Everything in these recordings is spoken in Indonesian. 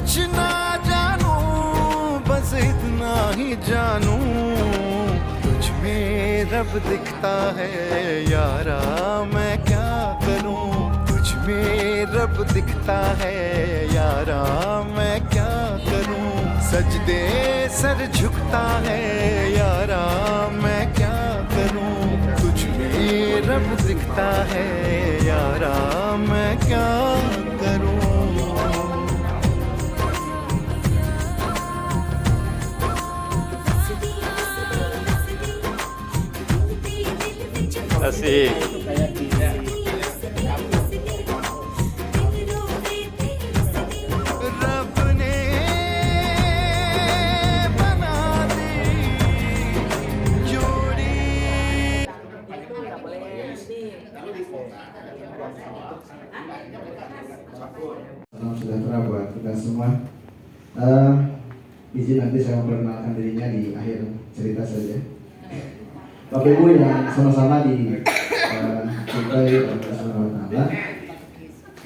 कुछ ना जानू, बस इतना ही जानू, तुझ में रब दिखता है यारा, मैं क्या करूं। तुझ में रब दिखता है यारा, मैं क्या करूं। सजदे सर झुकता है यारा, मैं क्या करूं। तुझ में रब दिखता है यारा, मैं क्या करूं। Asik. रब ने बना दी जोड़ी। Salam sejahtera buat kita semua. Izin nanti saya memperkenalkan dirinya di akhir cerita saja. Bapak Ibu yang sama-sama di cintai dan Subhanahu.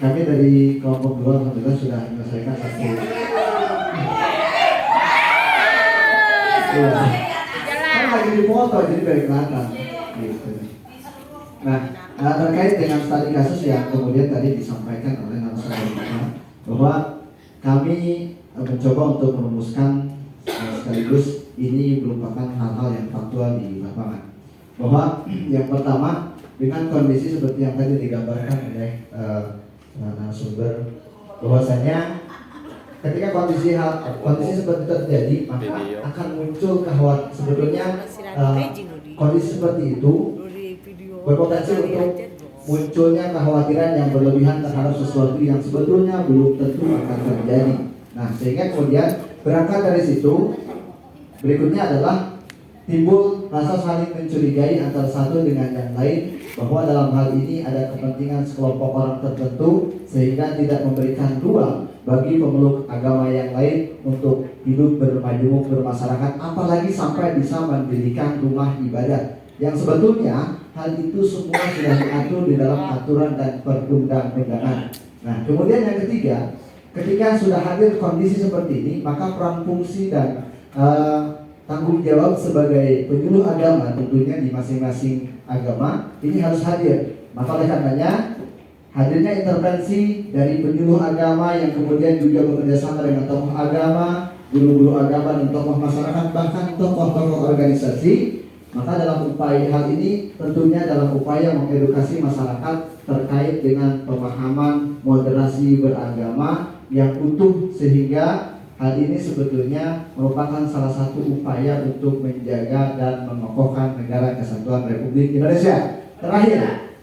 Kami dari kelompok 2 alhamdulillah sudah menyelesaikan satu. Kan lagi di foto jadi dari kelihatan. Gitu. Nah, terkait dengan studi kasus yang kemudian tadi disampaikan oleh narasumber kita, bahwa kami mencoba untuk merumuskan sekaligus ini merupakan hal-hal yang faktual di lapangan. Bahwa yang pertama, dengan kondisi seperti yang tadi digambarkan oleh narasumber, bahwasanya ketika kondisi seperti itu terjadi, maka akan muncul kekhawatiran. Sebetulnya kondisi seperti itu berpotensi untuk munculnya kekhawatiran yang berlebihan terhadap sesuatu yang sebetulnya belum tentu akan terjadi. Nah, sehingga kemudian berangkat dari situ, berikutnya adalah timbul rasa saling mencurigai antara satu dengan yang lain, bahwa dalam hal ini ada kepentingan sekelompok orang tertentu sehingga tidak memberikan ruang bagi pemeluk agama yang lain untuk hidup bermajemuk bermasyarakat, apalagi sampai bisa mendirikan rumah ibadah yang sebetulnya hal itu semua sudah diatur di dalam aturan dan perundang-undangan. Nah, kemudian yang ketiga, ketika sudah hadir kondisi seperti ini, maka peran fungsi dan tanggung jawab sebagai penyuluh agama tentunya di masing-masing agama ini harus hadir. Maka oleh karenanya hadirnya intervensi dari penyuluh agama yang kemudian juga bekerja sama dengan tokoh agama, guru-guru agama dan tokoh masyarakat, bahkan tokoh-tokoh organisasi. Maka dalam upaya hal ini tentunya dalam upaya mengedukasi masyarakat terkait dengan pemahaman moderasi beragama yang utuh, sehingga hal ini sebetulnya merupakan salah satu upaya untuk menjaga dan mengokohkan negara kesatuan Republik Indonesia. Terakhir,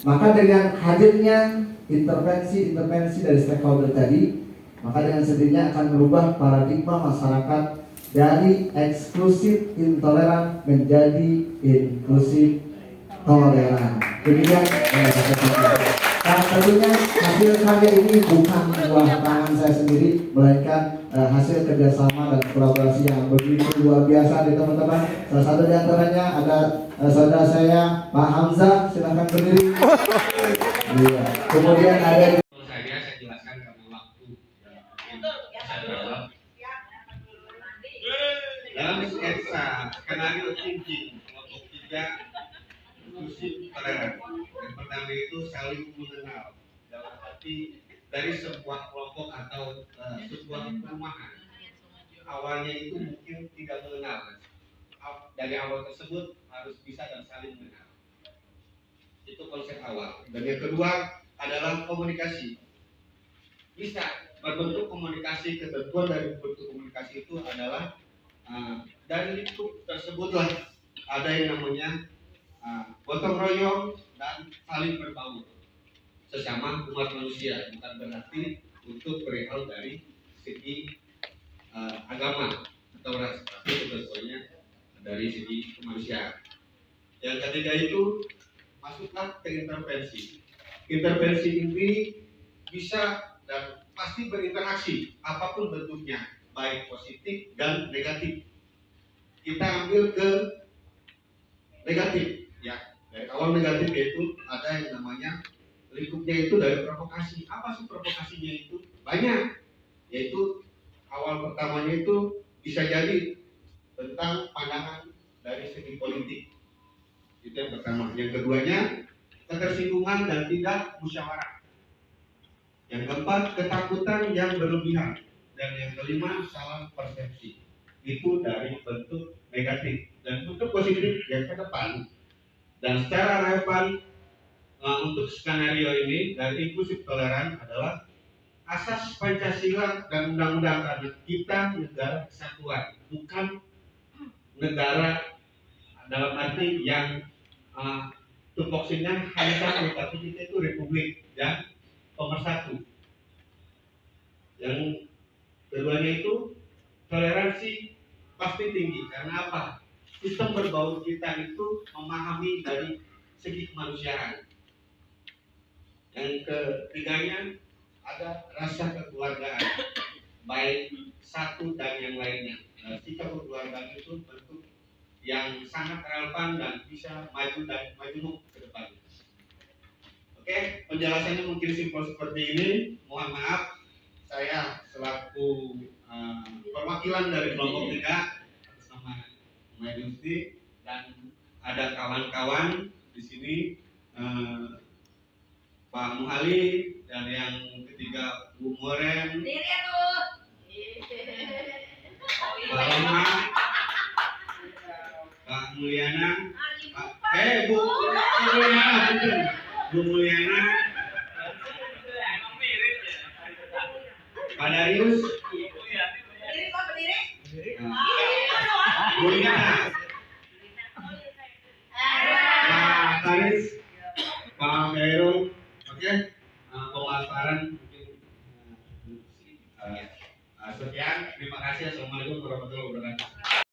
maka dengan hadirnya intervensi dari stakeholder tadi, maka dengan sendirinya akan merubah paradigma masyarakat dari eksklusif intoleran menjadi inklusif toleran. Demikian. Nah, tentunya hasil karya ini bukan buah tangan saya sendiri, melainkan hasil kerjasama dan kolaborasi yang begitu luar biasa di teman-teman. Salah satu di antaranya ada saudara saya Pak Hamzah, silahkan berdiri. Iya. Kemudian ada saya jelaskan karena waktu dalam sketsa skenario thinking kelompok 3 inklusif toleran. Yang pertama itu saling mengenal dalam arti dari sebuah kelompok atau sebuah perumahan. Awalnya itu mungkin tidak mengenal. Dari awal tersebut harus bisa dan saling mengenal. Itu konsep awal. Dan yang kedua adalah komunikasi. Bisa berbentuk komunikasi, ketentuan dari bentuk komunikasi itu adalah dari lingkup tersebutlah ada yang namanya gotong royong dan saling berbaur sesama umat manusia, bukan berarti untuk perihal dari segi agama atau ras, tapi sebetulnya dari segi kemanusiaan. Yang ketiga itu masuklah ke intervensi. Intervensi ini bisa dan pasti berinteraksi apapun bentuknya, baik positif dan negatif. Kita ambil ke negatif, ya. Dari awal negatif yaitu ada yang namanya lingkupnya itu dari provokasi. Apa sih provokasinya itu? Banyak. yaitu awal pertamanya itu bisa jadi tentang pandangan dari segi politik. Itu yang pertama. Yang keduanya, ketersinggungan dan tidak musyawarah. Yang keempat, ketakutan yang berlebihan. Dan yang kelima, salah persepsi. Itu dari bentuk negatif. Dan bentuk positif yang ke depan. Dan secara relevan untuk skenario ini dari inklusif toleran adalah asas Pancasila dan undang-undang karena kita negara kesatuan, bukan negara dalam arti yang tupoksinya hanya satu, tapi kita itu republik dan pemersatu. Yang keduanya itu toleransi pasti tinggi karena apa? Sistem berbaur kita itu memahami dari segi kemanusiaan. Yang ketiganya ada rasa kekeluargaan, baik satu dan yang lainnya. Nah, sikap kekeluargaan itu bentuk yang sangat relevan dan bisa maju dan maju ke depan. Oke, penjelasannya mungkin simpel seperti ini. Mohon maaf, saya selaku perwakilan dari kelompok 3 atas nama Majusti dan ada kawan-kawan di sini, Pak Muhali dan yang ketiga Bu Moren, Pak Roma, Pak Mulyana, Bu Mulyana, betul, Bu Mulyana, Pak Darius, Bu Rina, Pak Karis, Pak Heru. Oke, pemaparan mungkin sekian. Terima kasih. Assalamualaikum warahmatullahi wabarakatuh.